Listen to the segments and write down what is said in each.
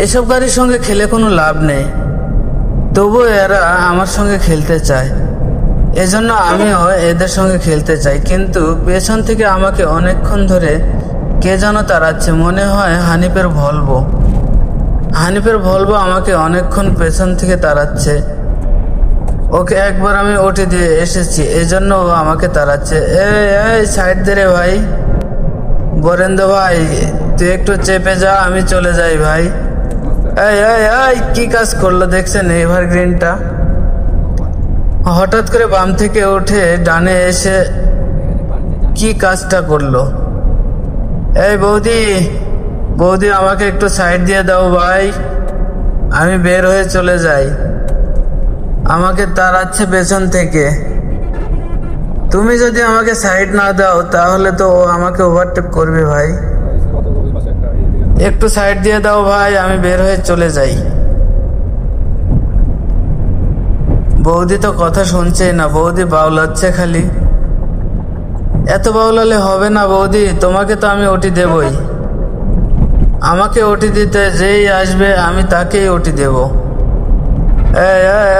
এসব গাড়ির সঙ্গে খেলে কোনো লাভ নেই, তবু এরা আমার সঙ্গে খেলতে চায়, এজন্য আমিও এদের সঙ্গে খেলতে চাই। কিন্তু পেছন থেকে আমাকে অনেকক্ষণ ধরে কে যেন তাড়াচ্ছে, মনে হয় হানিফের ভলভো আমাকে অনেকক্ষণ পেছন থেকে তাড়াচ্ছে। ওকে একবার আমি ওটি দিয়ে এসেছি, এজন্য ও আমাকে তাড়াচ্ছে। এই সাইড দে রে ভাই, বরেন্দ্র ভাই তুই একটু চেপে যা, আমি চলে যাই ভাই। এই কি কাজ করলো দেখছেন এভারগ্রিনটা? হঠাৎ করে বাম থেকে উঠে ডানে এসে কি কাজটা করলো? এই বৌদি আমাকে একটু সাইড দিয়ে দাও ভাই, আমি বের হয়ে চলে যাই। আমাকে তাড়াচ্ছে পেছন থেকে। তুমি যদি আমাকে সাইড না দাও তাহলে তো ও আমাকে ওভারটেক করবে ভাই। একটু সাইড দিয়ে দাও ভাই, আমি বের হয়ে চলে যাই। বৌদি তো কথা শুনছেই না, বৌদি বাউলাচ্ছে খালি। এত বাউলালে হবে না বৌদি, তোমাকে তো আমি ওটি দেবই। আমাকে ওটি দিতে যেই আসবে আমি তাকেই ওটি দেব।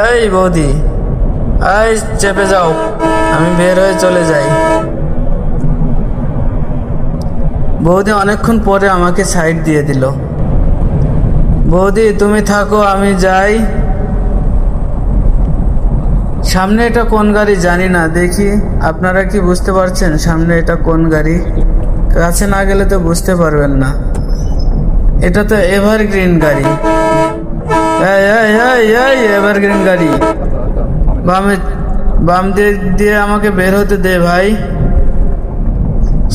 এই বৌদি, এই চেপে যাও, আমি বের হয়ে চলে যাই। বৌদি অনেকক্ষণ পরে আমাকে সাইড দিয়ে দিল। বৌদি তুমি থাকো, আমি যাই। সামনে এটা কোন গাড়ি জানি না, দেখি আপনারা কি বুঝতে পারছেন সামনে এটা কোন গাড়ি? কাছে না গেলে তো বুঝতে পারবেন না। এটা তো এভারগ্রিন গাড়ি। এভারগ্রিন গাড়ি, বাম দিয়ে আমাকে বের হতে দে ভাই।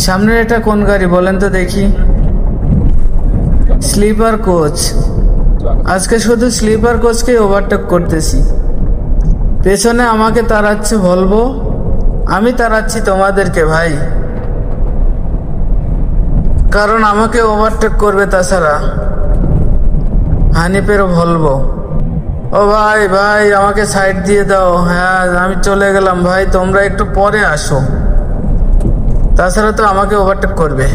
সামনে এটা কোন গাড়ি বলেন তো দেখি? Sleeper coach. আজকে শুধু স্লিপার কোচকেই ওভারটেক করতেছি। পেছনে আমাকে তাড়াচ্ছে ভলভো, আমি তাড়াচ্ছি তোমাদেরকে ভাই, কারণ আমাকে ওভারটেক করবে তাছাড়া হানিফের ভলভো। ও ভাই আমাকে সাইড দিয়ে দাও। হ্যাঁ আমি চলে গেলাম ভাই, তোমরা একটু পরে আসো, তাছাড়া তো আমাকে ওভারটেক করবে।